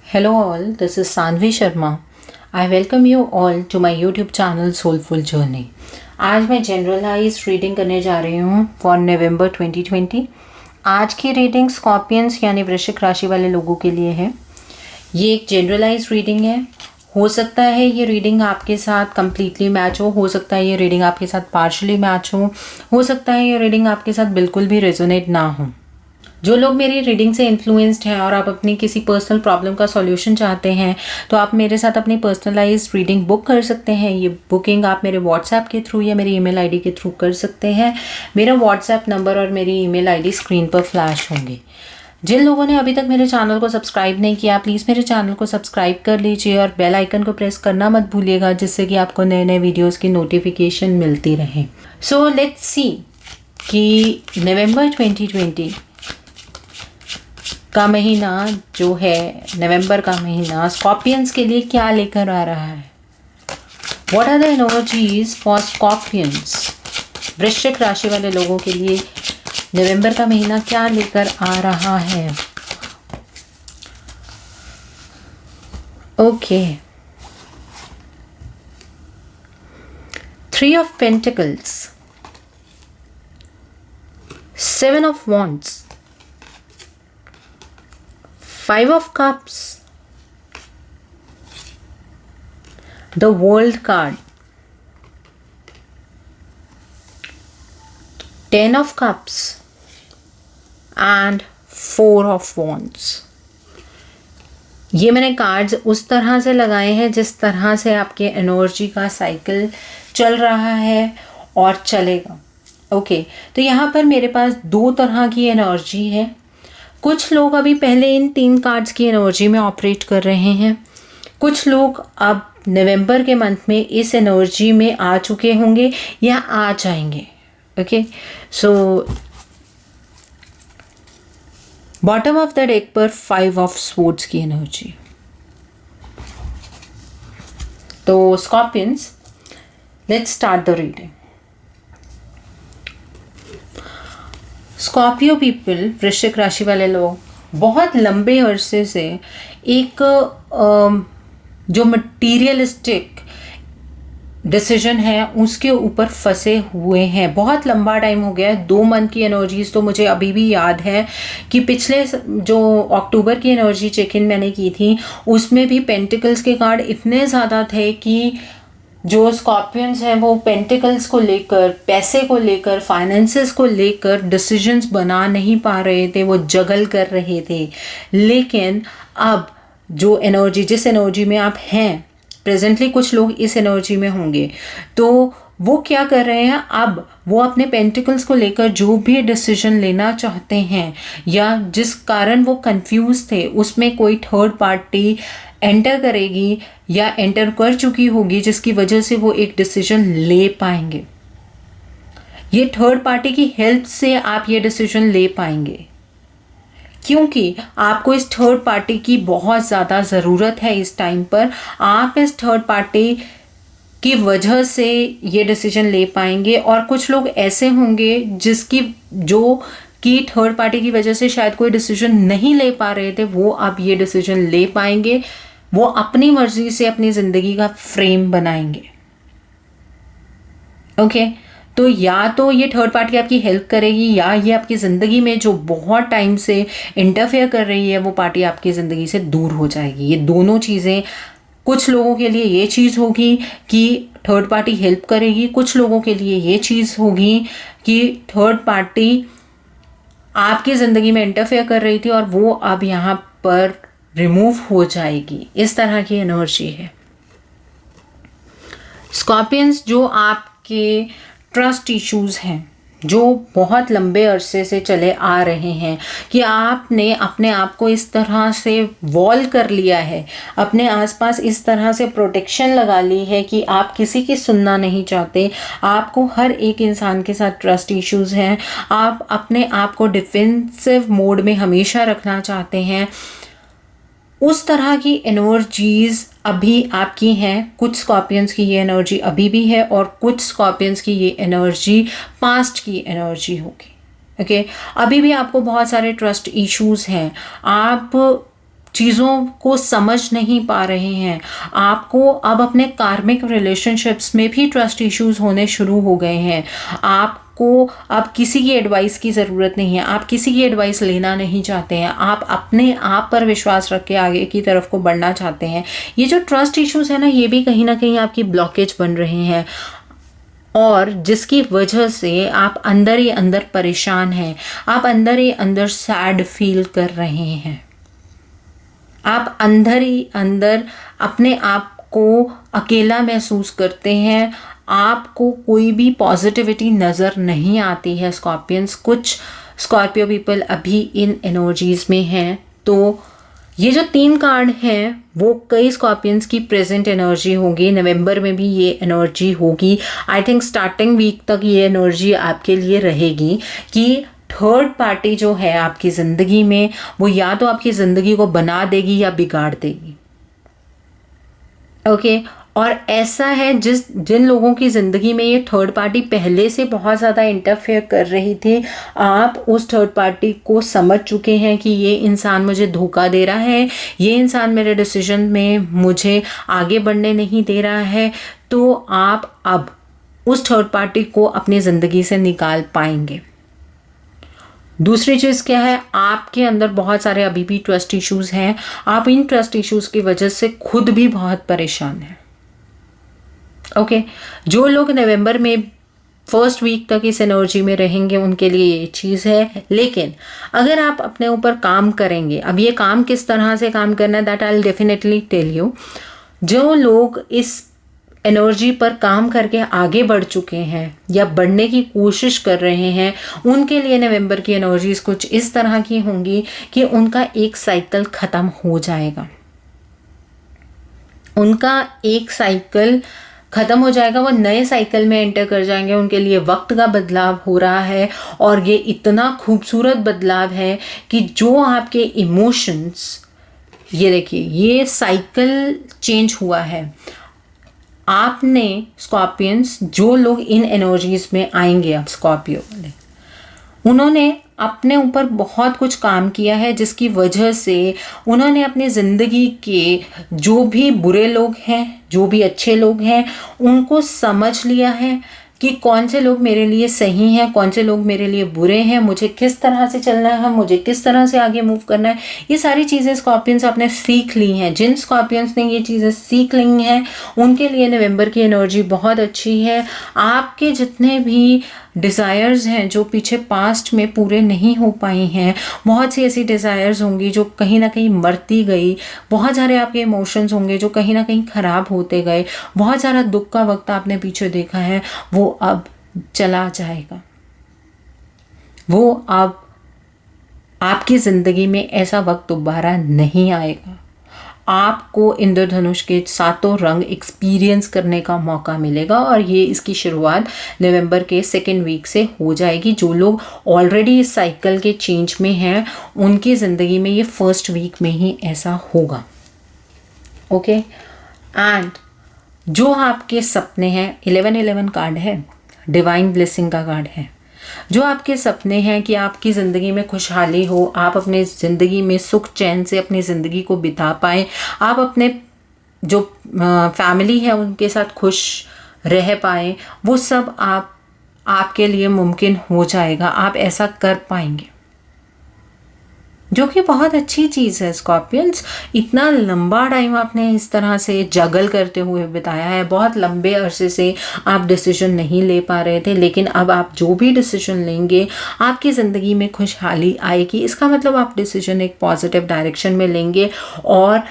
Hello all, this is Sanvi Sharma. I welcome you all to my YouTube channel Soulful Journey. आज मैं generalise reading करने जा रही हूँ फॉर नवंबर 2020। आज की रीडिंग स्कॉर्पियंस यानी वृश्चिक राशि वाले लोगों के लिए है। ये एक जनरलाइज रीडिंग है। हो सकता है ये रीडिंग आपके साथ कम्प्लीटली मैच हो सकता है ये रीडिंग आपके साथ पार्शली मैच हो सकता है ये रीडिंग आपके साथ बिल्कुल भी रेजोनेट ना हो। जो लोग मेरी रीडिंग से इन्फ्लुएंस्ड हैं और आप अपनी किसी पर्सनल प्रॉब्लम का सॉल्यूशन चाहते हैं तो आप मेरे साथ अपनी पर्सनलाइज्ड रीडिंग बुक कर सकते हैं। ये बुकिंग आप मेरे व्हाट्सएप के थ्रू या मेरी ईमेल आईडी के थ्रू कर सकते हैं। मेरा व्हाट्सएप नंबर और मेरी ईमेल आईडी स्क्रीन पर फ्लैश होंगे। जिन लोगों ने अभी तक मेरे चैनल को सब्सक्राइब नहीं किया प्लीज़ मेरे चैनल को सब्सक्राइब कर लीजिए और बेल आइकन को प्रेस करना मत भूलिएगा, जिससे कि आपको नए नए वीडियोस की नोटिफिकेशन मिलती रहे। सो लेट्स सी कि नवंबर 2020 का महीना जो है, नवंबर का महीना स्कॉर्पियंस के लिए क्या लेकर आ रहा है। What are the energies for Scorpions, वृश्चिक राशि वाले लोगों के लिए नवंबर का महीना क्या लेकर आ रहा है। Okay, 3 of Pentacles, 7 of Wands, 5 of Cups, the World card, 10 of Cups and 4 of Wands। ये मैंने कार्ड्स उस तरह से लगाए हैं जिस तरह से आपके एनर्जी का साइकिल चल रहा है और चलेगा। ओके, तो यहाँ पर मेरे पास 2 तरह की एनर्जी है। कुछ लोग अभी पहले इन 3 कार्ड्स की एनर्जी में ऑपरेट कर रहे हैं। कुछ लोग अब नवंबर के मंथ में इस एनर्जी में आ चुके होंगे या आ जाएंगे। Okay, so bottom of the deck पर 5 ऑफ स्वॉर्ड्स की एनर्जी। तो Scorpions, let's start the reading. Scorpio people, वृश्चिक राशि वाले लोग बहुत लंबे अरसे से एक जो मटीरियलिस्टिक डिसीजन है उसके ऊपर फंसे हुए हैं। बहुत लंबा टाइम हो गया है। 2 मंथ की एनर्जीज तो मुझे अभी भी याद है कि पिछले जो अक्टूबर की एनर्जी चेक इन मैंने की थी उसमें भी पेंटिकल्स के कार्ड इतने ज़्यादा थे कि जो स्कॉर्पियंस हैं वो पेंटिकल्स को लेकर, पैसे को लेकर, फाइनेंसेस को लेकर डिसीजंस बना नहीं पा रहे थे, वो जगल कर रहे थे। लेकिन अब जो एनर्जी, जिस एनर्जी में आप हैं प्रेजेंटली, कुछ लोग इस एनर्जी में होंगे, तो वो क्या कर रहे हैं, अब वो अपने पेंटिकल्स को लेकर जो भी डिसीजन लेना चाहते हैं या जिस कारण वो कंफ्यूज थे उसमें कोई थर्ड पार्टी एंटर करेगी या एंटर कर चुकी होगी जिसकी वजह से वो एक डिसीजन ले पाएंगे। ये थर्ड पार्टी की हेल्प से आप ये डिसीजन ले पाएंगे क्योंकि आपको इस थर्ड पार्टी की बहुत ज़्यादा ज़रूरत है इस टाइम पर। आप इस थर्ड पार्टी की वजह से ये डिसीजन ले पाएंगे। और कुछ लोग ऐसे होंगे जिसकी जो कि थर्ड पार्टी की वजह से शायद कोई डिसीजन नहीं ले पा रहे थे, वो अब ये डिसीजन ले पाएंगे। वो अपनी मर्जी से अपनी ज़िंदगी का फ्रेम बनाएंगे। ओके, तो या तो ये थर्ड पार्टी आपकी हेल्प करेगी या ये आपकी ज़िंदगी में जो बहुत टाइम से इंटरफेयर कर रही है वो पार्टी आपकी ज़िंदगी से दूर हो जाएगी। ये दोनों चीज़ें, कुछ लोगों के लिए ये चीज़ होगी कि थर्ड पार्टी हेल्प करेगी, कुछ लोगों के लिए ये चीज़ होगी कि थर्ड पार्टी आपकी ज़िंदगी में इंटरफेयर कर रही थी और वो अब यहाँ पर रिमूव हो जाएगी। इस तरह की एनर्जी है। स्कॉर्पियंस, जो आपके ट्रस्ट इश्यूज हैं जो बहुत लंबे अरसे से चले आ रहे हैं कि आपने अपने आप को इस तरह से वॉल कर लिया है, अपने आसपास इस तरह से प्रोटेक्शन लगा ली है कि आप किसी की सुनना नहीं चाहते, आपको हर एक इंसान के साथ ट्रस्ट इश्यूज हैं, आप अपने आप को डिफेंसिव मोड में हमेशा रखना चाहते हैं, उस तरह की एनर्जीज अभी आपकी हैं। कुछ स्कॉर्पियंस की ये एनर्जी अभी भी है और कुछ स्कॉर्पियंस की ये एनर्जी पास्ट की एनर्जी होगी। ओके, अभी भी आपको बहुत सारे ट्रस्ट इश्यूज हैं। आप चीज़ों को समझ नहीं पा रहे हैं। आपको अब अपने कार्मिक रिलेशनशिप्स में भी ट्रस्ट इश्यूज होने शुरू हो गए हैं। आपको अब किसी की एडवाइस की ज़रूरत नहीं है, आप किसी की एडवाइस लेना नहीं चाहते हैं, आप अपने आप पर विश्वास रख के आगे की तरफ को बढ़ना चाहते हैं। ये जो ट्रस्ट इश्यूज है ना, ये भी कहीं ना कहीं आपकी ब्लॉकेज बन रहे हैं, और जिसकी वजह से आप अंदर ही अंदर परेशान हैं, आप अंदर ही अंदर सैड फील कर रहे हैं, आप अंदर ही अंदर अपने आप को अकेला महसूस करते हैं, आपको कोई भी पॉजिटिविटी नज़र नहीं आती है। स्कॉर्पियंस, कुछ स्कॉर्पियो पीपल अभी इन एनर्जीज में हैं। तो ये जो 3 कार्ड हैं वो कई स्कॉर्पियंस की प्रेजेंट एनर्जी होगी। नवंबर में भी ये एनर्जी होगी। आई थिंक स्टार्टिंग वीक तक ये एनर्जी आपके लिए रहेगी कि थर्ड पार्टी जो है आपकी ज़िंदगी में, वो या तो आपकी ज़िंदगी को बना देगी या बिगाड़ देगी। ओके और ऐसा है जिन लोगों की ज़िंदगी में ये थर्ड पार्टी पहले से बहुत ज़्यादा इंटरफेयर कर रही थी, आप उस थर्ड पार्टी को समझ चुके हैं कि ये इंसान मुझे धोखा दे रहा है, ये इंसान मेरे डिसीजन में मुझे आगे बढ़ने नहीं दे रहा है। तो आप अब उस थर्ड पार्टी को अपनी ज़िंदगी से निकाल पाएंगे। दूसरी चीज़ क्या है, आपके अंदर बहुत सारे अभी भी ट्रस्ट इश्यूज हैं। आप इन ट्रस्ट इश्यूज की वजह से खुद भी बहुत परेशान हैं। ओके जो लोग नवंबर में फर्स्ट वीक तक इस एनर्जी में रहेंगे उनके लिए ये चीज़ है। लेकिन अगर आप अपने ऊपर काम करेंगे, अब ये काम किस तरह से काम करना है, that I will definitely tell you. जो लोग इस एनर्जी पर काम करके आगे बढ़ चुके हैं या बढ़ने की कोशिश कर रहे हैं, उनके लिए नवंबर की एनर्जीज कुछ इस तरह की होंगी कि उनका एक साइकिल ख़त्म हो जाएगा, उनका एक साइकिल ख़त्म हो जाएगा, वो नए साइकिल में एंटर कर जाएंगे। उनके लिए वक्त का बदलाव हो रहा है और ये इतना खूबसूरत बदलाव है कि जो आपके इमोशंस, ये देखिए ये साइकिल चेंज हुआ है। आपने स्कॉर्पियंस, जो लोग इन एनर्जीज में आएंगे अब स्कॉर्पियो वाले, उन्होंने अपने ऊपर बहुत कुछ काम किया है जिसकी वजह से उन्होंने अपनी ज़िंदगी के जो भी बुरे लोग हैं, जो भी अच्छे लोग हैं, उनको समझ लिया है कि कौन से लोग मेरे लिए सही हैं, कौन से लोग मेरे लिए बुरे हैं, मुझे किस तरह से चलना है, मुझे किस तरह से आगे मूव करना है। ये सारी चीज़ें स्कॉर्पियंस आपने सीख ली हैं। जिन स्कॉर्पियंस ने ये चीज़ें सीख ली हैं उनके लिए नवंबर की एनर्जी बहुत अच्छी है। आपके जितने भी डिज़ायर्स हैं जो पीछे पास्ट में पूरे नहीं हो पाई हैं, बहुत सी ऐसी डिज़ायर्स होंगी जो कहीं ना कहीं मरती गई, बहुत सारे आपके इमोशंस होंगे जो कहीं ना कहीं ख़राब होते गए, बहुत सारा दुख का वक्त आपने पीछे देखा है, वो अब चला जाएगा। वो अब आपकी ज़िंदगी में ऐसा वक्त दोबारा नहीं आएगा। आपको इंद्रधनुष के 7 रंग एक्सपीरियंस करने का मौका मिलेगा और ये इसकी शुरुआत नवंबर के 2nd वीक से हो जाएगी। जो लोग ऑलरेडी इस साइकिल के चेंज में हैं उनकी ज़िंदगी में ये 1st वीक में ही ऐसा होगा। ओके एंड जो आपके सपने हैं, 1111 कार्ड है, डिवाइन ब्लेसिंग का कार्ड है। जो आपके सपने हैं कि आपकी ज़िंदगी में खुशहाली हो, आप अपने ज़िंदगी में सुख चैन से अपनी ज़िंदगी को बिता पाएँ, आप अपने जो फैमिली है उनके साथ खुश रह पाएँ, वो सब आपके लिए मुमकिन हो जाएगा। आप ऐसा कर पाएंगे, जो कि बहुत अच्छी चीज़ है। स्कॉर्पियंस, इतना लंबा टाइम आपने इस तरह से जगल करते हुए बिताया है, बहुत लंबे अरसे से आप डिसीजन नहीं ले पा रहे थे, लेकिन अब आप जो भी डिसीजन लेंगे आपकी ज़िंदगी में खुशहाली आएगी। इसका मतलब आप डिसीजन एक पॉजिटिव डायरेक्शन में लेंगे। और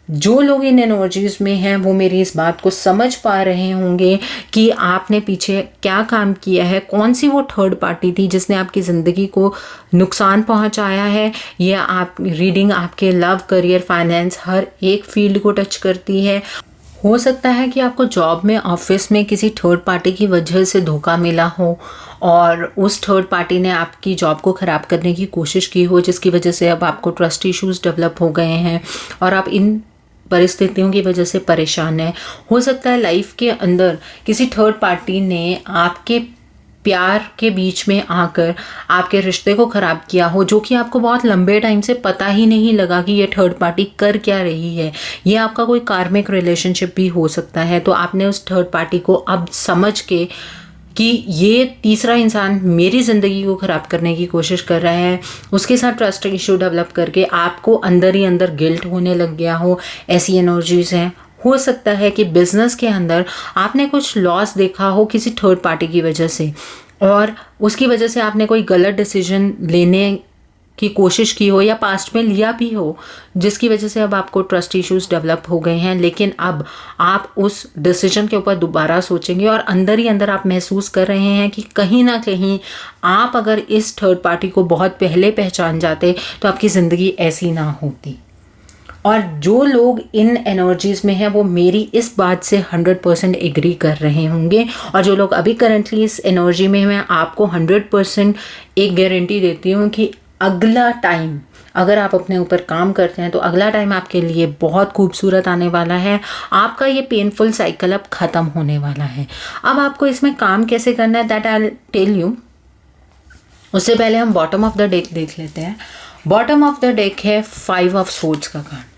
जो लोग इन एनर्जीज में हैं वो मेरी इस बात को समझ पा रहे होंगे कि आपने पीछे क्या काम किया है, कौन सी वो थर्ड पार्टी थी जिसने आपकी ज़िंदगी को नुकसान पहुंचाया है। यह आप रीडिंग आपके लव, करियर, फाइनेंस, हर एक फील्ड को टच करती है। हो सकता है कि आपको जॉब में, ऑफिस में किसी थर्ड पार्टी की वजह से धोखा मिला हो और उस थर्ड पार्टी ने आपकी जॉब को ख़राब करने की कोशिश की हो, जिसकी वजह से अब आपको ट्रस्ट इश्यूज़ डेवलप हो गए हैं और आप इन परिस्थितियों की वजह से परेशान है। हो सकता है लाइफ के अंदर किसी थर्ड पार्टी ने आपके प्यार के बीच में आकर आपके रिश्ते को ख़राब किया हो, जो कि आपको बहुत लंबे टाइम से पता ही नहीं लगा कि ये थर्ड पार्टी कर क्या रही है। ये आपका कोई कार्मिक रिलेशनशिप भी हो सकता है। तो आपने उस थर्ड पार्टी को अब समझ के कि ये तीसरा इंसान मेरी ज़िंदगी को ख़राब करने की कोशिश कर रहा है, उसके साथ ट्रस्ट इशू डेवलप करके आपको अंदर ही अंदर गिल्ट होने लग गया हो, ऐसी एनर्जीज़ हैं। हो सकता है कि बिज़नेस के अंदर आपने कुछ लॉस देखा हो किसी थर्ड पार्टी की वजह से, और उसकी वजह से आपने कोई गलत डिसीजन लेने की कोशिश की हो या पास्ट में लिया भी हो, जिसकी वजह से अब आपको ट्रस्ट इश्यूज डेवलप हो गए हैं। लेकिन अब आप उस डिसीजन के ऊपर दोबारा सोचेंगे और अंदर ही अंदर आप महसूस कर रहे हैं कि कहीं ना कहीं आप अगर इस थर्ड पार्टी को बहुत पहले पहचान जाते तो आपकी ज़िंदगी ऐसी ना होती। और जो लोग इन एनर्जीज़ में हैं वो मेरी इस बात से 100% एग्री कर रहे होंगे, और जो लोग अभी करंटली इस एनर्जी में हैं, मैं आपको 100% एक गारंटी देती हूँ कि अगला टाइम अगर आप अपने ऊपर काम करते हैं तो अगला टाइम आपके लिए बहुत खूबसूरत आने वाला है। आपका ये पेनफुल साइकिल अब ख़त्म होने वाला है। अब आपको इसमें काम कैसे करना है, that I will tell you. उससे पहले हम बॉटम ऑफ द डेक देख लेते हैं। बॉटम ऑफ द डेक है 5 ऑफ स्वॉर्ड्स का कार्ड।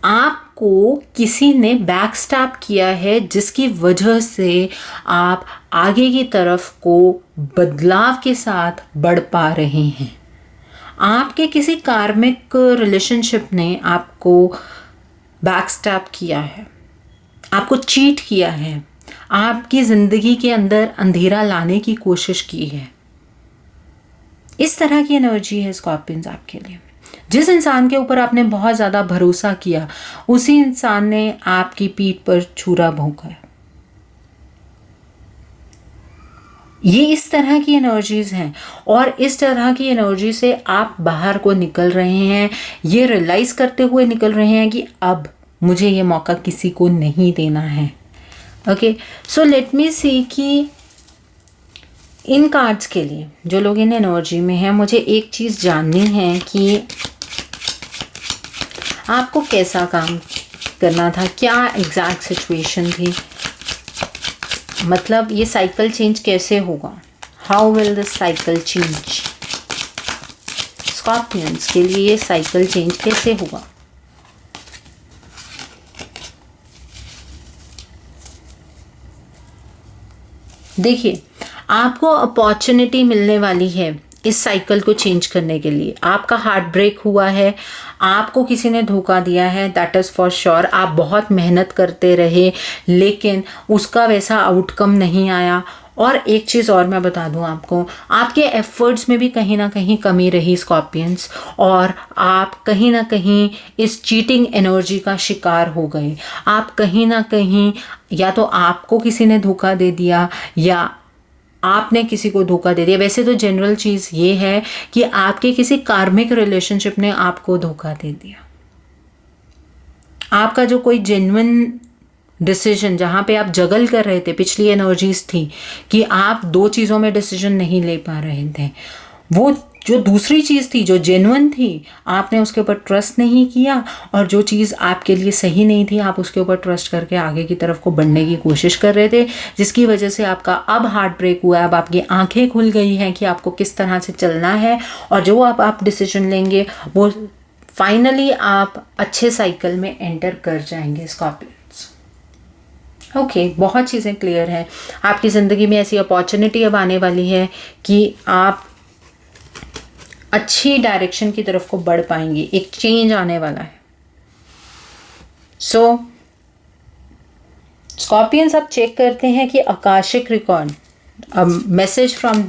आपको किसी ने बैक स्टैप किया है, जिसकी वजह से आप आगे की तरफ को बदलाव के साथ बढ़ पा रहे हैं। आपके किसी कार्मिक रिलेशनशिप ने आपको बैक स्टैप किया है, आपको चीट किया है, आपकी ज़िंदगी के अंदर अंधेरा लाने की कोशिश की है। इस तरह की एनर्जी है स्कॉर्पियंस आपके लिए। जिस इंसान के ऊपर आपने बहुत ज़्यादा भरोसा किया, उसी इंसान ने आपकी पीठ पर छुरा भोंका। ये इस तरह की एनर्जीज हैं, और इस तरह की एनर्जी से आप बाहर को निकल रहे हैं, ये रियलाइज करते हुए निकल रहे हैं कि अब मुझे ये मौका किसी को नहीं देना है। ओके, सो लेट मी सी कि इन कार्ड्स के लिए जो लोग इन एनर्जी में हैं, मुझे एक चीज़ जाननी है कि आपको कैसा काम करना था, क्या एग्जैक्ट सिचुएशन थी, मतलब ये साइकिल चेंज कैसे होगा, how will this cycle change. Scorpions के लिए ये साइकिल चेंज कैसे होगा। देखिए, आपको अपॉर्चुनिटी मिलने वाली है इस साइकिल को चेंज करने के लिए। आपका हार्ट ब्रेक हुआ है, आपको किसी ने धोखा दिया है, दैट इज़ फॉर श्योर। आप बहुत मेहनत करते रहे लेकिन उसका वैसा आउटकम नहीं आया। और एक चीज़ और मैं बता दूं आपको, आपके एफर्ट्स में भी कहीं ना कहीं कमी रही स्कॉर्पियंस, और आप कहीं ना कहीं इस चीटिंग एनर्जी का शिकार हो गए। आप कहीं ना कहीं या तो आपको किसी ने धोखा दे दिया या आपने किसी को धोखा दे दिया। वैसे तो जनरल चीज़ ये है कि आपके किसी कार्मिक रिलेशनशिप ने आपको धोखा दे दिया। आपका जो कोई जेन्युइन डिसीजन, जहाँ पे आप जगल कर रहे थे, पिछली एनर्जीज थी कि आप दो चीज़ों में डिसीजन नहीं ले पा रहे थे, वो जो दूसरी चीज़ थी जो जेन्युइन थी, आपने उसके ऊपर ट्रस्ट नहीं किया, और जो चीज़ आपके लिए सही नहीं थी आप उसके ऊपर ट्रस्ट करके आगे की तरफ को बढ़ने की कोशिश कर रहे थे, जिसकी वजह से आपका अब हार्ट ब्रेक हुआ है। अब आपकी आंखें खुल गई हैं कि आपको किस तरह से चलना है, और जो आप डिसीजन लेंगे वो फाइनली आप अच्छे साइकिल में एंटर कर जाएंगे स्कॉर्पियंस। ओके, बहुत चीज़ें क्लियर हैं। आपकी ज़िंदगी में ऐसी अपॉर्चुनिटी अब आने वाली है कि आप अच्छी डायरेक्शन की तरफ को बढ़ पाएंगे, एक चेंज आने वाला है। सो स्कॉर्पियंस अब चेक करते हैं कि Akashic record, message from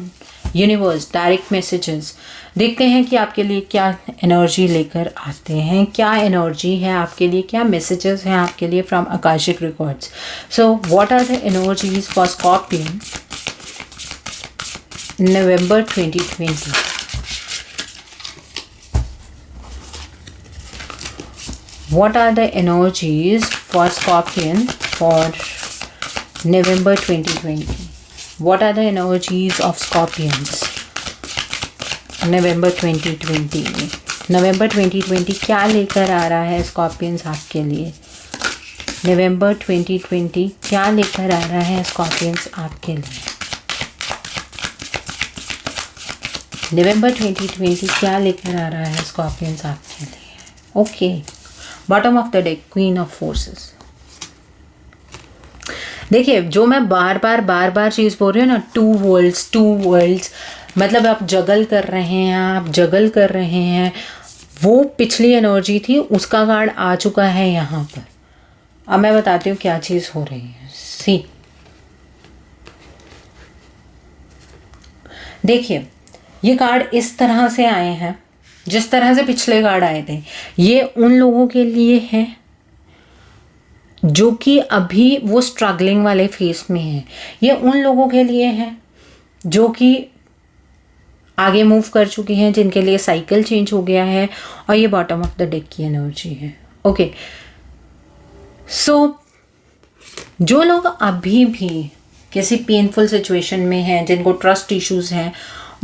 universe, direct messages, देखते हैं कि आपके लिए क्या एनर्जी लेकर आते हैं, क्या एनर्जी है आपके लिए, क्या मैसेजेस हैं आपके लिए from Akashic records. So what are the energies for Scorpion in November 2020? What are the energies for Scorpion for November 2020? What are the energies of Scorpions November 2020? November 2020 क्या लेकर आ रहा है Scorpions आपके लिए? November 2020 क्या लेकर आ रहा है Scorpions आपके लिए? नवंबर 2020 क्या लेकर आ रहा है स्कॉर्पियंस आपके लिए? Okay, bottom of the deck, queen of forces. देखिए, जो मैं बार बार चीज़ बोल रही हूँ ना, टू वर्ल्ड्स, मतलब आप जगल कर रहे हैं, वो पिछली एनर्जी थी, उसका कार्ड आ चुका है यहाँ पर। अब मैं बताती हूँ क्या चीज़ हो रही है। सी, देखिए, ये कार्ड इस तरह से आए हैं जिस तरह से पिछले कार्ड आए थे। ये उन लोगों के लिए है जो कि अभी वो स्ट्रगलिंग वाले फेस में है। ये उन लोगों के लिए है जो कि आगे मूव कर चुके हैं, जिनके लिए साइकिल चेंज हो गया है। और ये बॉटम ऑफ द डेक की एनर्जी है। ओके, सो जो लोग अभी भी किसी पेनफुल सिचुएशन में हैं, जिनको ट्रस्ट इश्यूज हैं,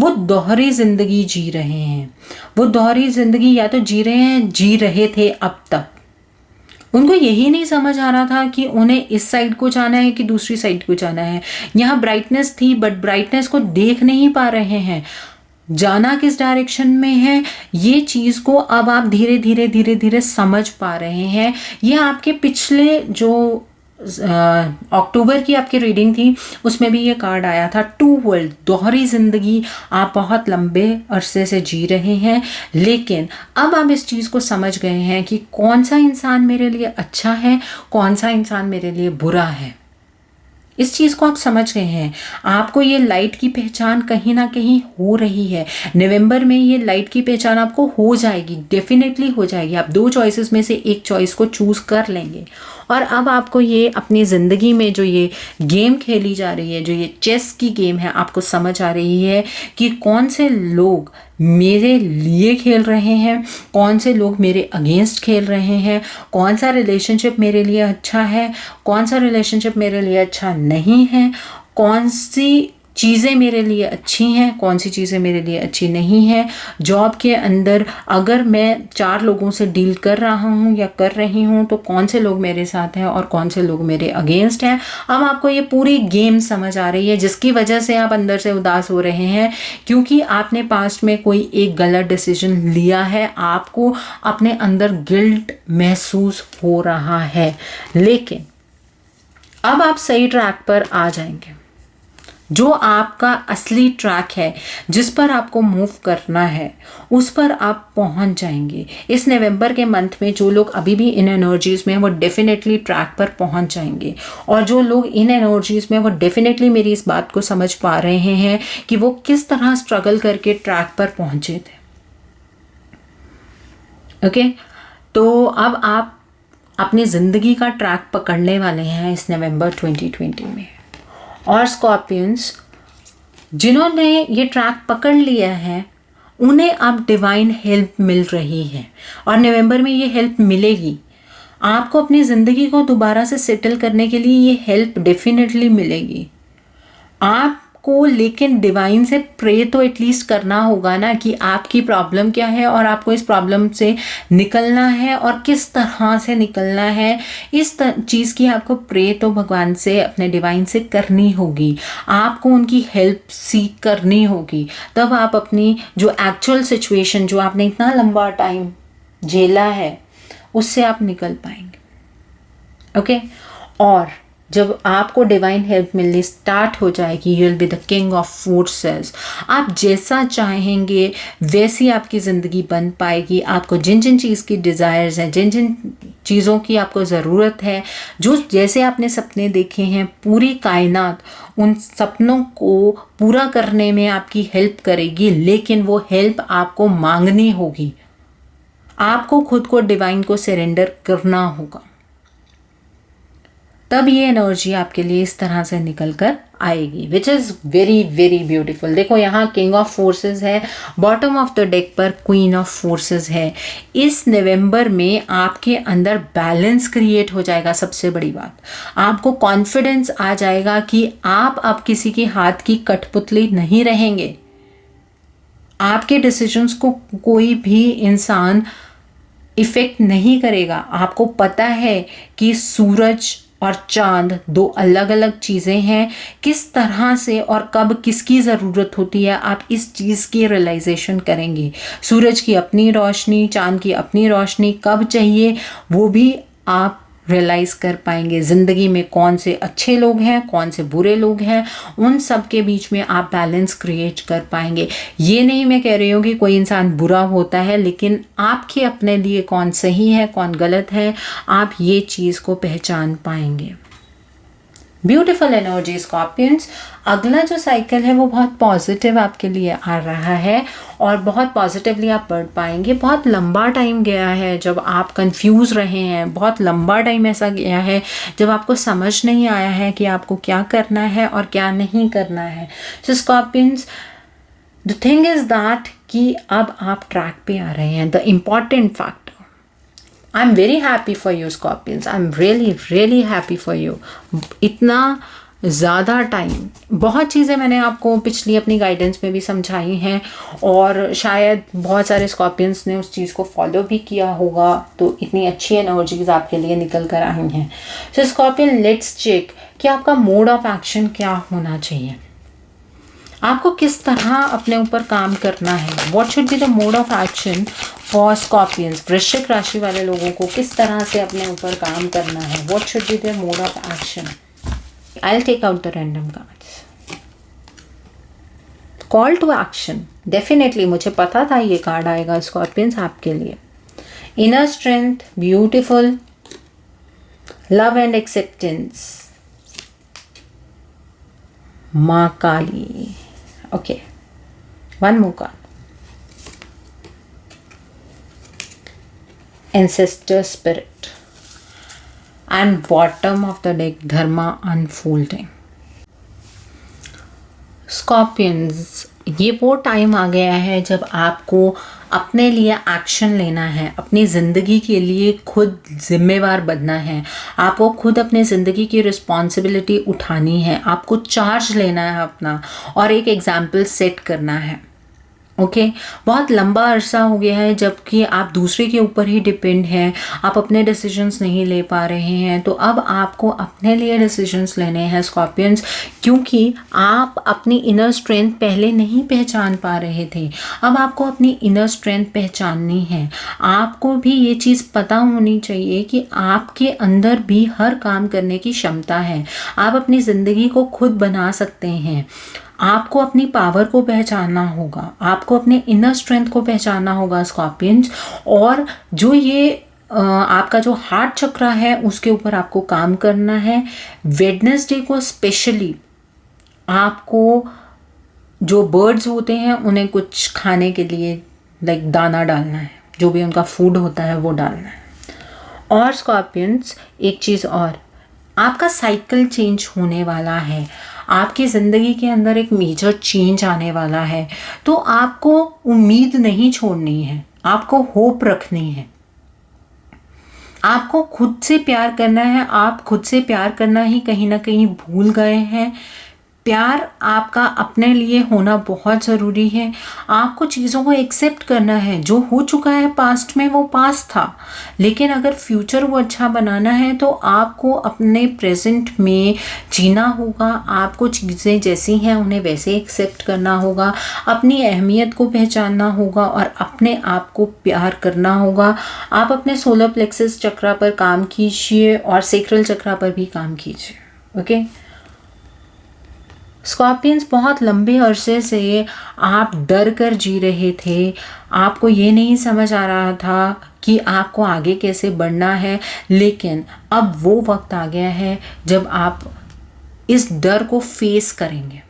वो दोहरी जिंदगी जी रहे हैं। वो दोहरी जिंदगी या तो जी रहे थे अब तक। उनको यही नहीं समझ आ रहा था कि उन्हें इस साइड को जाना है कि दूसरी साइड को जाना है। यहाँ ब्राइटनेस थी, बट ब्राइटनेस को देख नहीं पा रहे हैं, जाना किस डायरेक्शन में है। ये चीज़ को अब आप धीरे धीरे समझ पा रहे हैं। ये आपके पिछले जो अक्टूबर की आपकी रीडिंग थी, उसमें भी ये कार्ड आया था, टू वर्ल्ड, दोहरी जिंदगी आप बहुत लंबे अरसे से जी रहे हैं। लेकिन अब आप इस चीज़ को समझ गए हैं कि कौन सा इंसान मेरे लिए अच्छा है, कौन सा इंसान मेरे लिए बुरा है। इस चीज़ को आप समझ गए हैं। आपको ये लाइट की पहचान कहीं ना कहीं हो रही है। नवंबर में ये लाइट की पहचान आपको हो जाएगी, डेफिनेटली हो जाएगी। आप दो चॉइसेस में से एक चॉइस को चूज कर लेंगे। और अब आपको ये अपनी ज़िंदगी में जो ये गेम खेली जा रही है, जो ये चेस की गेम है, आपको समझ आ रही है कि कौन से लोग मेरे लिए खेल रहे हैं, कौन से लोग मेरे अगेंस्ट खेल रहे हैं, कौन सा रिलेशनशिप मेरे लिए अच्छा है, कौन सा रिलेशनशिप मेरे लिए अच्छा नहीं है, कौन सी चीज़ें मेरे लिए अच्छी हैं, कौन सी चीज़ें मेरे लिए अच्छी नहीं है। जॉब के अंदर अगर मैं 4 लोगों से डील कर रहा हूँ या कर रही हूँ, तो कौन से लोग मेरे साथ हैं और कौन से लोग मेरे अगेंस्ट हैं। अब आपको ये पूरी गेम समझ आ रही है, जिसकी वजह से आप अंदर से उदास हो रहे हैं, क्योंकि आपने पास्ट में कोई एक गलत डिसीजन लिया है। आपको अपने अंदर गिल्ट महसूस हो रहा है, लेकिन अब आप सही ट्रैक पर आ जाएंगे। जो आपका असली ट्रैक है, जिस पर आपको मूव करना है, उस पर आप पहुंच जाएंगे। इस नवंबर के मंथ में जो लोग अभी भी इन एनर्जीज में, वो डेफिनेटली ट्रैक पर पहुंच जाएंगे। और जो लोग इन एनर्जीज में, वो डेफिनेटली मेरी इस बात को समझ पा रहे हैं कि वो किस तरह स्ट्रगल करके ट्रैक पर पहुंचे थे। ओके, तो अब आप अपनी ज़िंदगी का ट्रैक पकड़ने वाले हैं इस नवंबर 2020 में। और स्कॉर्पियंस जिन्होंने ये ट्रैक पकड़ लिया है, उन्हें अब डिवाइन हेल्प मिल रही है। और नवंबर में ये हेल्प मिलेगी आपको। अपनी ज़िंदगी को दोबारा से सेटल करने के लिए ये हेल्प डेफिनेटली मिलेगी आपको। लेकिन डिवाइन से प्रे तो एटलीस्ट करना होगा ना, कि आपकी प्रॉब्लम क्या है और आपको इस प्रॉब्लम से निकलना है और किस तरह से निकलना है। इस चीज़ की आपको प्रे तो भगवान से, अपने डिवाइन से करनी होगी। आपको उनकी हेल्प सीख करनी होगी, तब आप अपनी जो एक्चुअल सिचुएशन, जो आपने इतना लंबा टाइम झेला है, उससे आप निकल पाएंगे। ओके, और जब आपको डिवाइन हेल्प मिलनी स्टार्ट हो जाएगी, you will be the king of forces. आप जैसा चाहेंगे वैसी आपकी ज़िंदगी बन पाएगी। आपको जिन जिन चीज़ की डिज़ायर्स हैं, जिन जिन चीज़ों की आपको ज़रूरत है, जो जैसे आपने सपने देखे हैं, पूरी कायनात उन सपनों को पूरा करने में आपकी हेल्प करेगी। लेकिन वो हेल्प आपको मांगनी होगी। आपको खुद को डिवाइन को सरेंडर करना होगा, तब ये एनर्जी आपके लिए इस तरह से निकल कर आएगी, which is very very beautiful. देखो, यहाँ किंग ऑफ फोर्सेस है, बॉटम ऑफ द डेक पर क्वीन ऑफ फोर्सेस है। इस नवंबर में आपके अंदर बैलेंस क्रिएट हो जाएगा। सबसे बड़ी बात, आपको कॉन्फिडेंस आ जाएगा कि आप अब किसी के हाथ की कठपुतली नहीं रहेंगे। आपके डिसीजंस को कोई भी इंसान इफेक्ट नहीं करेगा। आपको पता है कि सूरज और चांद दो अलग अलग चीज़ें हैं। किस तरह से और कब किसकी ज़रूरत होती है, आप इस चीज़ की रियलाइजेशन करेंगे। सूरज की अपनी रोशनी, चांद की अपनी रोशनी कब चाहिए वो भी आप रियलाइज़ कर पाएंगे। ज़िंदगी में कौन से अच्छे लोग हैं, कौन से बुरे लोग हैं, उन सब के बीच में आप बैलेंस क्रिएट कर पाएंगे। ये नहीं मैं कह रही हूँ कि कोई इंसान बुरा होता है, लेकिन आपके अपने लिए कौन सही है कौन गलत है, आप ये चीज़ को पहचान पाएंगे। ब्यूटीफुल एनर्जी स्कॉर्पियंस, अगला जो साइकिल है वो बहुत पॉजिटिव आपके लिए आ रहा है और बहुत पॉजिटिवली आप बढ़ पाएंगे। बहुत लंबा टाइम गया है जब आप कंफ्यूज रहे हैं, बहुत लंबा टाइम ऐसा गया है जब आपको समझ नहीं आया है कि आपको क्या करना है और क्या नहीं करना है। So scorpions, the thing is that कि अब आप ट्रैक पे आ रहे हैं। The important factor, I am very happy for you scorpions, I am really really happy for you. इतना ज़्यादा टाइम, बहुत चीज़ें मैंने आपको पिछली अपनी गाइडेंस में भी समझाई हैं और शायद बहुत सारे स्कॉर्पियंस ने उस चीज़ को फॉलो भी किया होगा, तो इतनी अच्छी एनर्जीज आपके लिए निकल कर आई हैं। सो स्कॉर्पियन, लेट्स चेक कि आपका मोड ऑफ एक्शन क्या होना चाहिए। आपको किस तरह अपने ऊपर काम करना है। What should be the mode of action for Scorpions. वृश्चिक राशि वाले लोगों को किस तरह से अपने ऊपर काम करना है। What should be the mode of action. I will take out the random cards. Call to action, definitely मुझे पता था ये कार्ड आएगा स्कॉर्पियंस आपके लिए। Inner strength, beautiful, love and acceptance, माँ Kali. Okay, one more card. Ancestor spirit. And bottom of the deck, dharma unfolding. Scorpions, ये वो टाइम आ गया है जब आपको अपने लिए एक्शन लेना है, अपनी ज़िंदगी के लिए खुद जिम्मेवार बनना है। आपको खुद अपने ज़िंदगी की रिस्पॉन्सिबिलिटी उठानी है, आपको चार्ज लेना है अपना और एक एग्जाम्पल सेट करना है। ओके, बहुत लंबा अरसा हो गया है जबकि आप दूसरे के ऊपर ही डिपेंड हैं, आप अपने डिसीजंस नहीं ले पा रहे हैं। तो अब आपको अपने लिए डिसीजंस लेने हैं स्कॉर्पियंस, क्योंकि आप अपनी इनर स्ट्रेंथ पहले नहीं पहचान पा रहे थे। अब आपको अपनी इनर स्ट्रेंथ पहचाननी है। आपको भी ये चीज़ पता होनी चाहिए कि आपके अंदर भी हर काम करने की क्षमता है। आप अपनी ज़िंदगी को खुद बना सकते हैं। आपको अपनी पावर को पहचानना होगा, आपको अपने इनर स्ट्रेंथ को पहचानना होगा स्कॉर्पियंस। और जो ये आपका जो हार्ट चक्र है उसके ऊपर आपको काम करना है। वेडनेसडे को स्पेशली आपको, जो बर्ड्स होते हैं उन्हें कुछ खाने के लिए लाइक दाना डालना है, जो भी उनका फूड होता है वो डालना है। और स्कॉर्पियंस, एक चीज़ और, आपका साइकिल चेंज होने वाला है, आपकी ज़िंदगी के अंदर एक मेजर चेंज आने वाला है। तो आपको उम्मीद नहीं छोड़नी है, आपको होप रखनी है, आपको खुद से प्यार करना है। आप खुद से प्यार करना ही कहीं ना कहीं भूल गए हैं। प्यार आपका अपने लिए होना बहुत ज़रूरी है। आपको चीज़ों को एक्सेप्ट करना है। जो हो चुका है पास्ट में वो पास्ट था, लेकिन अगर फ्यूचर वो अच्छा बनाना है तो आपको अपने प्रेजेंट में जीना होगा। आपको चीज़ें जैसी हैं उन्हें वैसे एक्सेप्ट करना होगा, अपनी अहमियत को पहचानना होगा और अपने आप को प्यार करना होगा। आप अपने सोलर प्लेक्सस चक्रा पर काम कीजिए और सेक्रल चक्रा पर भी काम कीजिए। ओके स्कॉर्पियंस, बहुत लंबे अरसे से आप डर कर जी रहे थे। आपको ये नहीं समझ आ रहा था कि आपको आगे कैसे बढ़ना है, लेकिन अब वो वक्त आ गया है जब आप इस डर को फेस करेंगे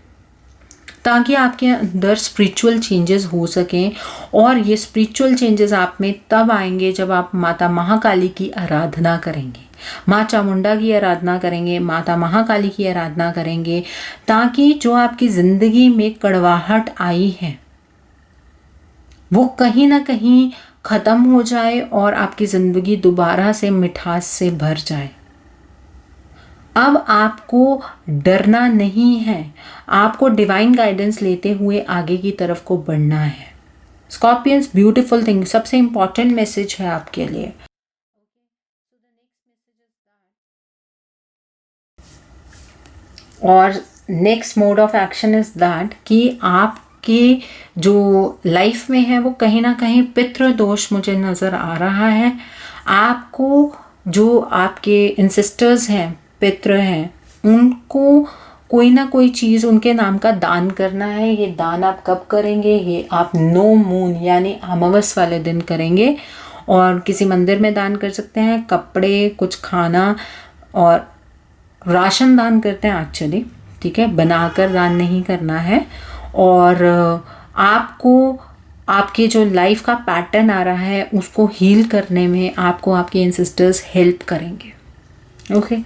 ताकि आपके अंदर स्पिरिचुअल चेंजेस हो सकें। और ये स्पिरिचुअल चेंजेस आप में तब आएंगे जब आप माता महाकाली की आराधना करेंगे, माँ चामुंडा की आराधना करेंगे, माता महाकाली की आराधना करेंगे, ताकि जो आपकी ज़िंदगी में कड़वाहट आई है वो कहीं ना कहीं ख़त्म हो जाए और आपकी ज़िंदगी दोबारा से मिठास से भर जाए। अब आपको डरना नहीं है, आपको डिवाइन गाइडेंस लेते हुए आगे की तरफ को बढ़ना है। स्कॉर्पियंस, ब्यूटीफुल थिंग, सबसे इम्पॉर्टेंट मैसेज है आपके लिए। और next mode of action is that कि आपकी जो लाइफ में है वो कहीं ना कहीं पितृ दोष मुझे नज़र आ रहा है। आपको जो आपके इंसिस्टर्स हैं, पितृ हैं, उनको कोई ना कोई चीज़ उनके नाम का दान करना है। ये दान आप कब करेंगे? ये आप नो मून यानी अमावस वाले दिन करेंगे और किसी मंदिर में दान कर सकते हैं। कपड़े, कुछ खाना और राशन दान करते हैं एक्चुअली, ठीक है, बनाकर दान नहीं करना है। और आपको आपके जो लाइफ का पैटर्न आ रहा है उसको हील करने में आपको आपके एंसेस्टर्स हेल्प करेंगे। ओके,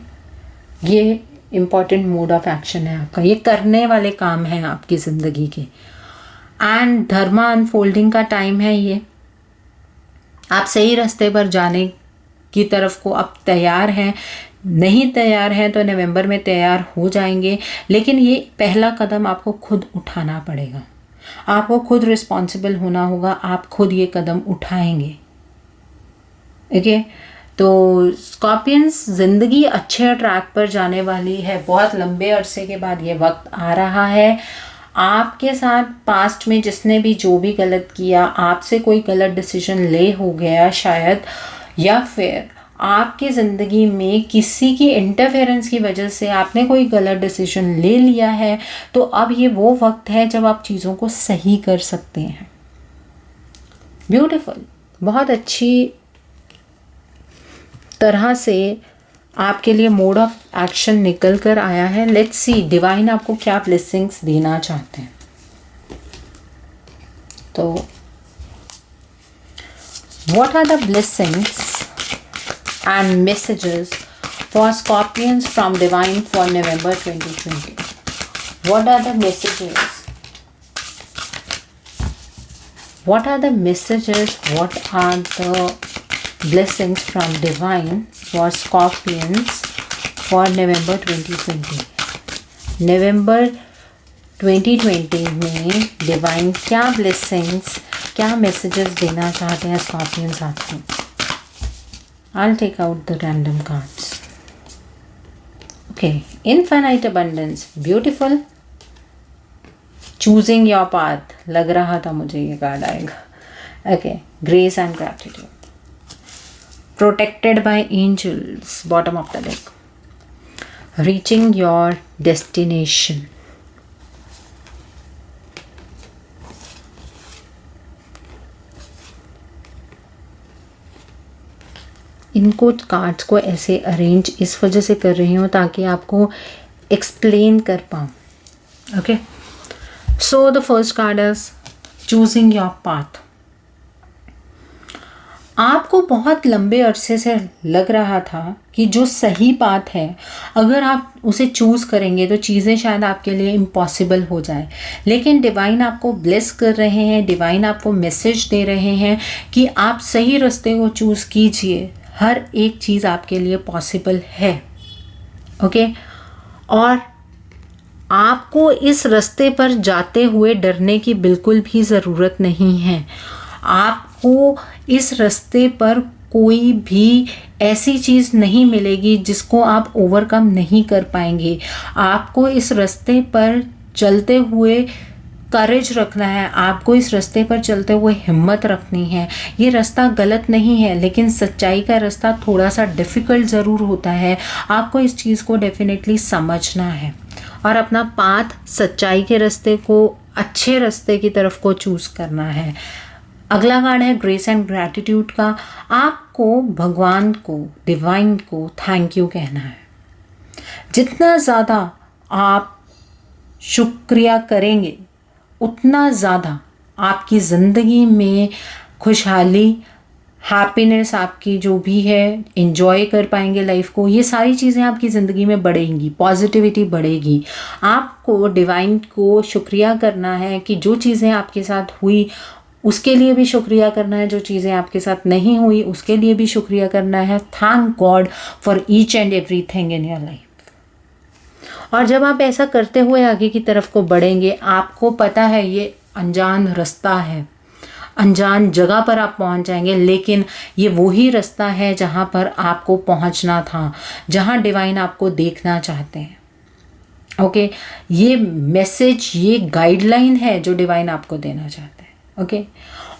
ये इम्पॉर्टेंट मोड ऑफ एक्शन है आपका, ये करने वाले काम हैं आपकी ज़िंदगी के। एंड धर्मा अनफोल्डिंग का टाइम है ये। आप सही रास्ते पर जाने की तरफ को अब तैयार हैं। नहीं तैयार हैं तो नवंबर में तैयार हो जाएंगे, लेकिन ये पहला कदम आपको खुद उठाना पड़ेगा। आपको खुद रिस्पॉन्सिबल होना होगा, आप खुद ये कदम उठाएंगे। ओके, तो स्कॉर्पियंस, ज़िंदगी अच्छे ट्रैक पर जाने वाली है। बहुत लंबे अरसे के बाद ये वक्त आ रहा है। आपके साथ पास्ट में जिसने भी जो भी गलत किया, आपसे कोई गलत डिसीजन ले हो गया शायद, या फिर आपकी ज़िंदगी में किसी की इंटरफेरेंस की वजह से आपने कोई गलत डिसीजन ले लिया है, तो अब ये वो वक्त है जब आप चीज़ों को सही कर सकते हैं। ब्यूटीफुल, बहुत अच्छी तरह से आपके लिए मोड ऑफ एक्शन निकल कर आया है। लेट्स सी डिवाइन आपको क्या ब्लेसिंग्स देना चाहते हैं। तो what are the blessings and messages for Scorpions from Divine for November 2020? What are the messages? What are the messages? What are the blessings from Divine for Scorpions for November 2020? November 2020 में Divine क्या blessings, क्या messages देना चाहते हैं Scorpions आपको? I'll take out the random cards. Okay, infinite abundance, beautiful. Choosing your path, लग रहा था मुझे ये कार्ड आएगा. Okay, grace and gratitude. Protected by angels, bottom of the deck. Reaching your destination. इनको कार्ड्स को ऐसे अरेंज इस वजह से कर रही हूँ ताकि आपको एक्सप्लेन कर पाऊँ। Okay, so the first card is choosing your path. आपको बहुत लंबे अरसे से लग रहा था कि जो सही पाथ है, अगर आप उसे चूज़ करेंगे तो चीज़ें शायद आपके लिए इम्पॉसिबल हो जाए, लेकिन डिवाइन आपको ब्लेस कर रहे हैं, डिवाइन आपको मैसेज दे रहे हैं कि आप सही रास्ते को चूज़ कीजिए, हर एक चीज़ आपके लिए पॉसिबल है। ओके, और आपको इस रास्ते पर जाते हुए डरने की बिल्कुल भी ज़रूरत नहीं है। आपको इस रास्ते पर कोई भी ऐसी चीज़ नहीं मिलेगी जिसको आप ओवरकम नहीं कर पाएंगे। आपको इस रास्ते पर चलते हुए करेज रखना है, आपको इस रास्ते पर चलते हुए हिम्मत रखनी है। ये रास्ता गलत नहीं है, लेकिन सच्चाई का रास्ता थोड़ा सा डिफ़िकल्ट ज़रूर होता है। आपको इस चीज़ को डेफिनेटली समझना है और अपना पाथ सच्चाई के रास्ते को, अच्छे रास्ते की तरफ को चूज़ करना है। अगला कार्ड है ग्रेस एंड ग्रैटिट्यूड का। आपको भगवान को, डिवाइन को थैंक यू कहना है। जितना ज़्यादा आप शुक्रिया करेंगे उतना ज़्यादा आपकी ज़िंदगी में खुशहाली, हैप्पीनेस आपकी जो भी है, एंजॉय कर पाएंगे लाइफ को। ये सारी चीज़ें आपकी ज़िंदगी में बढ़ेंगी, पॉजिटिविटी बढ़ेगी। आपको डिवाइन को शुक्रिया करना है कि जो चीज़ें आपके साथ हुई उसके लिए भी शुक्रिया करना है, जो चीज़ें आपके साथ नहीं हुई उसके लिए भी शुक्रिया करना है। Thank God for each and everything in your life. और जब आप ऐसा करते हुए आगे की तरफ को बढ़ेंगे, आपको पता है ये अनजान रास्ता है, अनजान जगह पर आप पहुंच जाएंगे, लेकिन ये वही रास्ता है जहां पर आपको पहुंचना था, जहां डिवाइन आपको देखना चाहते हैं। ओके ये मैसेज, ये गाइडलाइन है जो डिवाइन आपको देना चाहता है। ओके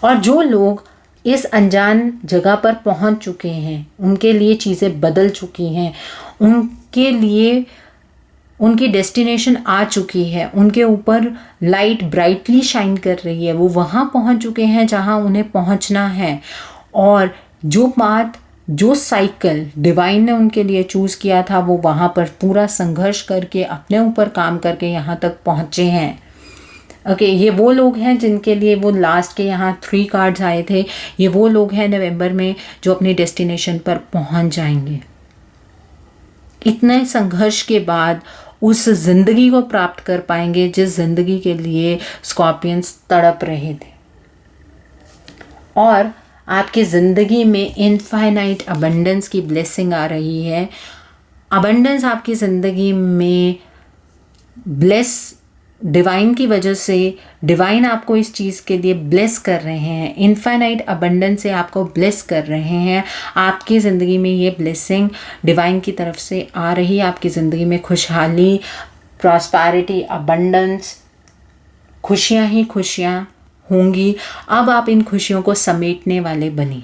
और जो लोग इस अनजान जगह पर पहुंच चुके हैं, उनके लिए चीज़ें बदल चुकी हैं, उनके लिए उनकी डेस्टिनेशन आ चुकी है, उनके ऊपर लाइट ब्राइटली शाइन कर रही है, वो वहाँ पहुँच चुके हैं जहाँ उन्हें पहुँचना है। और जो बात, जो साइकिल डिवाइन ने उनके लिए चूज़ किया था, वो वहाँ पर पूरा संघर्ष करके अपने ऊपर काम करके यहाँ तक पहुँचे हैं। ओके ये वो लोग हैं जिनके लिए वो लास्ट के यहाँ 3 कार्ड्स आए थे। ये वो लोग हैं नवंबर में जो अपनी डेस्टिनेशन पर पहुँच जाएंगे। इतने संघर्ष के बाद उस ज़िंदगी को प्राप्त कर पाएंगे जिस ज़िंदगी के लिए स्कॉर्पियंस तड़प रहे थे। और आपकी ज़िंदगी में इनफाइनाइट अबंडेंस की ब्लेसिंग आ रही है। अबंडेंस आपकी ज़िंदगी में ब्लेस डिवाइन की वजह से, डिवाइन आपको इस चीज़ के लिए ब्लेस कर रहे हैं, इनफाइनाइट अबंडेंस से आपको ब्लेस कर रहे हैं। आपकी ज़िंदगी में ये ब्लेसिंग डिवाइन की तरफ से आ रही है। आपकी ज़िंदगी में खुशहाली, प्रॉस्पेरिटी, अबंडेंस, खुशियाँ ही खुशियाँ होंगी। अब आप इन खुशियों को समेटने वाले बनिए।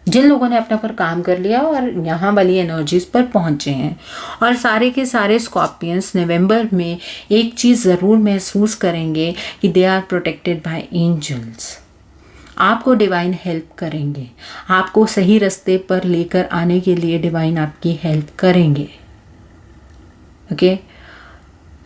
जिन लोगों ने अपने ऊपर काम कर लिया और यहाँ वाली एनर्जीज पर पहुँचे हैं, और सारे के सारे स्कॉर्पियंस नवंबर में एक चीज़ ज़रूर महसूस करेंगे कि they are protected by angels. आपको डिवाइन हेल्प करेंगे, आपको सही रास्ते पर लेकर आने के लिए डिवाइन आपकी हेल्प करेंगे। ओके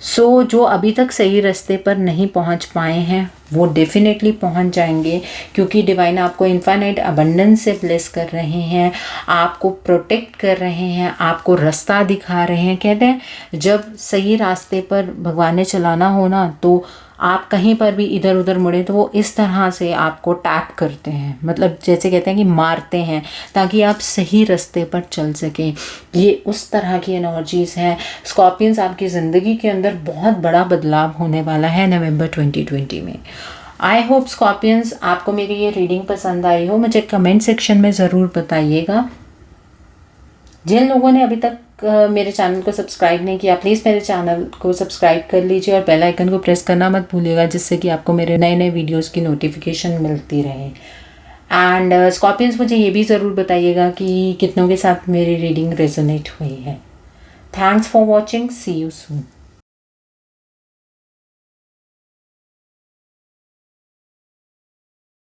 सो जो अभी तक सही रास्ते पर नहीं पहुंच पाए हैं वो डेफिनेटली पहुंच जाएंगे, क्योंकि डिवाइन आपको इनफाइनाइट अबंडेंस से ब्लेस कर रहे हैं, आपको प्रोटेक्ट कर रहे हैं, आपको रास्ता दिखा रहे हैं। कहते हैं जब सही रास्ते पर भगवान ने चलाना हो ना, तो आप कहीं पर भी इधर उधर मुड़े तो वो इस तरह से आपको टैप करते हैं, मतलब जैसे कहते हैं कि मारते हैं, ताकि आप सही रास्ते पर चल सकें। ये उस तरह की एनर्जीज़ हैं। स्कॉर्पियंस आपकी ज़िंदगी के अंदर बहुत बड़ा बदलाव होने वाला है नवंबर 2020 में। आई होप स्कॉर्पियंस आपको मेरी ये रीडिंग पसंद आई हो। मुझे कमेंट सेक्शन में ज़रूर बताइएगा। जिन लोगों ने अभी तक मेरे चैनल को सब्सक्राइब नहीं किया, प्लीज़ मेरे चैनल को सब्सक्राइब कर लीजिए और बेल आइकन को प्रेस करना मत भूलिएगा, जिससे कि आपको मेरे नए नए वीडियोस की नोटिफिकेशन मिलती रहे। एंड स्कॉर्पियंस मुझे ये भी ज़रूर बताइएगा कि कितनों के साथ मेरी रीडिंग रेजोनेट हुई है। Thanks for watching, see you soon.